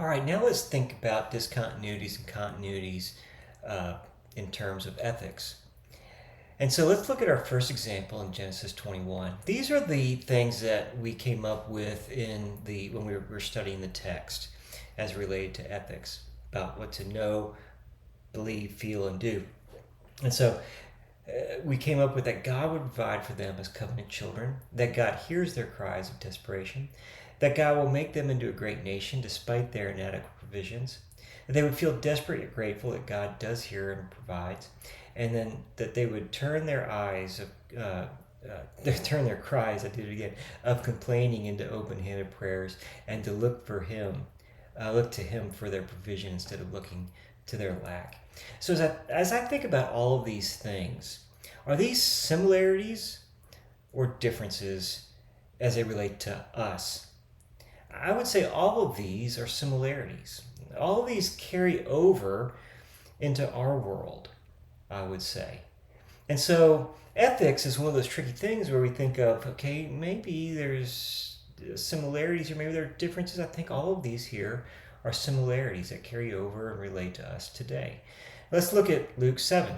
All right, now let's think about discontinuities and continuities in terms of ethics. And so let's look at our first example in Genesis 21. These are the things that we came up with when we were studying the text as related to ethics, about what to know, believe, feel, and do. And so we came up with that God would provide for them as covenant children, that God hears their cries of desperation, that God will make them into a great nation despite their inadequate provisions, that they would feel desperate yet grateful that God does hear and provides, and then that they would turn their eyes turn their cries, I did it again, of complaining into open-handed prayers, and to look to Him for their provision instead of looking to their lack. So as I think about all of these things, are these similarities or differences as they relate to us? I would say all of these are similarities. All of these carry over into our world, I would say. And so ethics is one of those tricky things where we think of, okay, maybe there's similarities or maybe there are differences. I think all of these here are similarities that carry over and relate to us today. Let's look at Luke 7.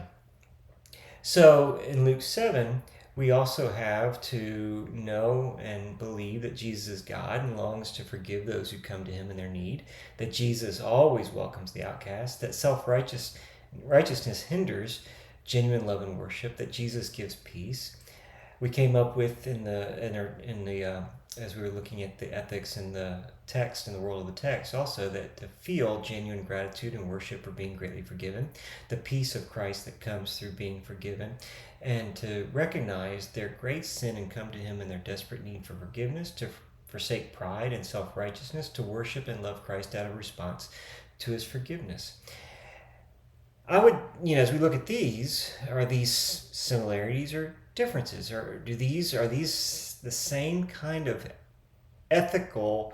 So in Luke 7, we also have to know and believe that Jesus is God and longs to forgive those who come to him in their need, that Jesus always welcomes the outcast, that self-righteousness hinders genuine love and worship, that Jesus gives peace. We came up with as we were looking at the ethics in the text, in the world of the text, also that to feel genuine gratitude and worship for being greatly forgiven, the peace of Christ that comes through being forgiven, and to recognize their great sin and come to him in their desperate need for forgiveness, to forsake pride and self-righteousness, to worship and love Christ out of response to his forgiveness. I would, as we look at these, are these similarities or differences, or are these the same kind of ethical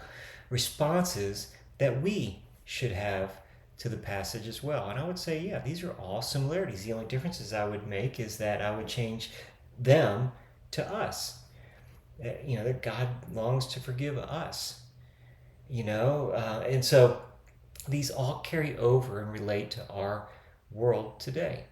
responses that we should have to the passage as well? And I would say, yeah, these are all similarities. The only differences I would make is that I would change them to us. That God longs to forgive us. And so these all carry over and relate to our world today.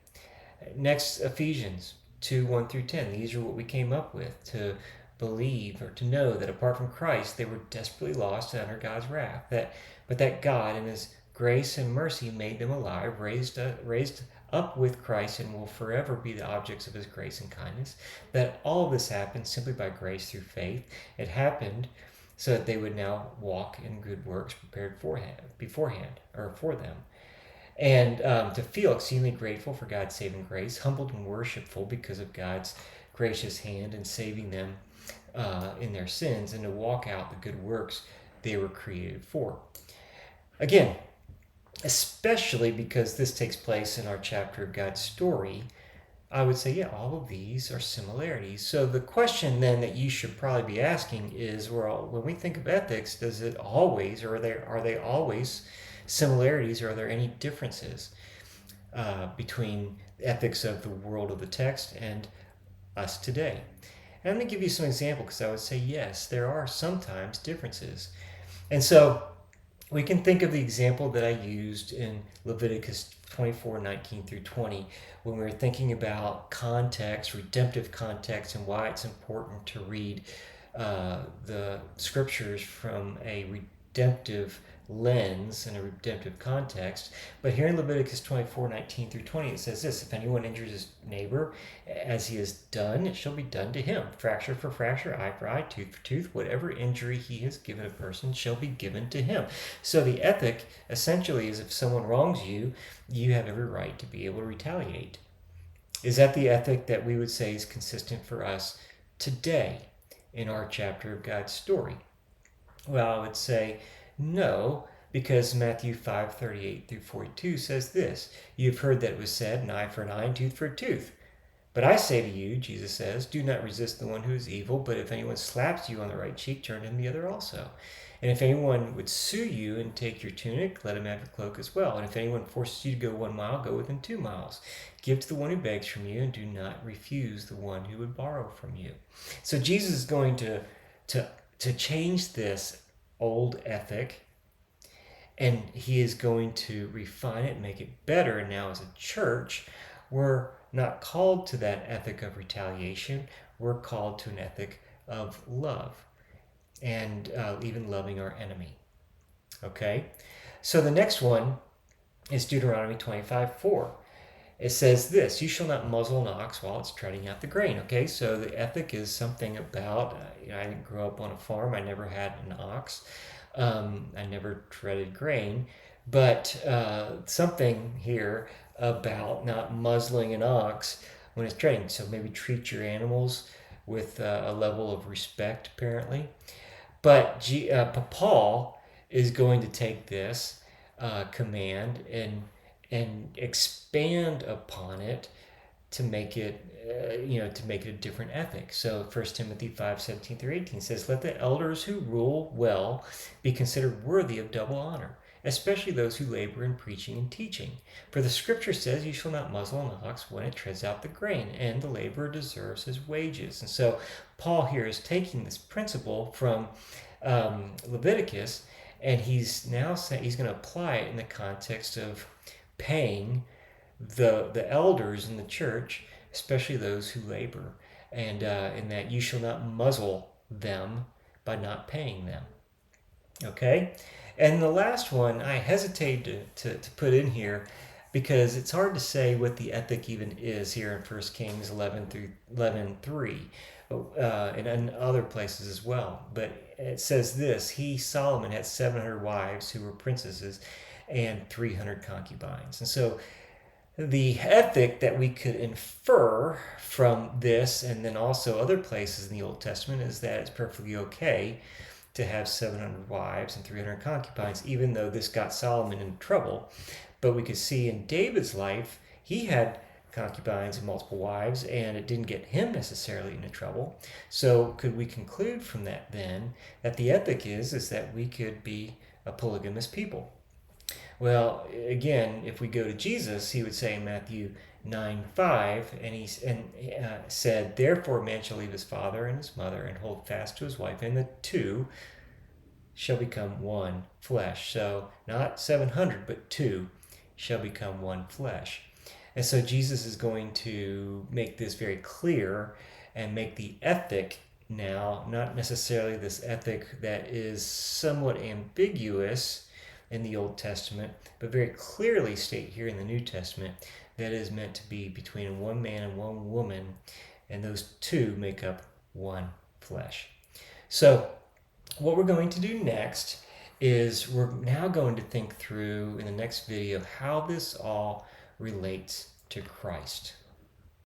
Next, Ephesians 2:1 through 10. These are what we came up with, to believe or to know that apart from Christ they were desperately lost and under God's wrath, but that God in his grace and mercy made them alive, raised up with Christ, and will forever be the objects of his grace and kindness. That all of this happened simply by grace through faith. It happened so that they would now walk in good works prepared beforehand or for them. And to feel exceedingly grateful for God's saving grace, humbled and worshipful because of God's gracious hand in saving them in their sins, and to walk out the good works they were created for. Again, especially because this takes place in our chapter of God's story, I would say, yeah, all of these are similarities. So the question then that you should probably be asking is, well, when we think of ethics, does it always, or are they always similarities, or are there any differences between ethics of the world of the text and us today? And I'm going to give you some examples, because I would say yes, there are sometimes differences. And so we can think of the example that I used in Leviticus 24:19 through 20, when we were thinking about context, redemptive context, and why it's important to read the scriptures from a redemptive lens and a redemptive context. But here in Leviticus 24:19 through 20, it says this: if anyone injures his neighbor as he has done, it shall be done to him. Fracture for fracture, eye for eye, tooth for tooth. Whatever injury he has given a person shall be given to him. So the ethic essentially is, if someone wrongs you, you have every right to be able to retaliate. Is that the ethic that we would say is consistent for us today in our chapter of God's story? Well, I would say no, because Matthew 5:38 through 42 says this: you've heard that it was said, an eye for an eye and tooth for a tooth. But I say to you, Jesus says, do not resist the one who is evil, but if anyone slaps you on the right cheek, turn to him the other also. And if anyone would sue you and take your tunic, let him have your cloak as well. And if anyone forces you to go 1 mile, go with him 2 miles. Give to the one who begs from you, and do not refuse the one who would borrow from you. So Jesus is going to change this old ethic And he is going to refine it and make it better. And now, as a church, we're not called to that ethic of retaliation. We're called to an ethic of love and even loving our enemy. Okay? So the next one is Deuteronomy 25:4. It says this: you shall not muzzle an ox while it's treading out the grain. Okay, so the ethic is something about, I didn't grow up on a farm. I never had an ox. I never treaded grain. But something here about not muzzling an ox when it's treading. So maybe treat your animals with a level of respect, apparently. But Paul is going to take this command and expand upon it to make it to make it a different ethic. So 1 Timothy 5:17-18 says, let the elders who rule well be considered worthy of double honor, especially those who labor in preaching and teaching. For the scripture says, you shall not muzzle an ox when it treads out the grain, and the laborer deserves his wages. And so Paul here is taking this principle from Leviticus, and he's now saying he's going to apply it in the context of paying the elders in the church, especially those who labor, and in that you shall not muzzle them by not paying them. Okay? And the last one I hesitate to put in here because it's hard to say what the ethic even is here in 1 Kings 11:3, and in other places as well. But it says this: Solomon, had 700 wives who were princesses and 300 concubines. And so the ethic that we could infer from this, and then also other places in the Old Testament, is that it's perfectly okay to have 700 wives and 300 concubines, even though this got Solomon in trouble. But we could see in David's life, he had concubines and multiple wives, and it didn't get him necessarily into trouble. So could we conclude from that then that the ethic is that we could be a polygamous people? Well, again, if we go to Jesus, he would say in Matthew 9:5, and he said, therefore a man shall leave his father and his mother and hold fast to his wife, and the two shall become one flesh. So not 700, but two shall become one flesh. And so Jesus is going to make this very clear and make the ethic now not necessarily this ethic that is somewhat ambiguous in the Old Testament, but very clearly state here in the New Testament that is meant to be between one man and one woman, and those two make up one flesh. So what we're going to do next is we're now going to think through in the next video how this all relates to Christ.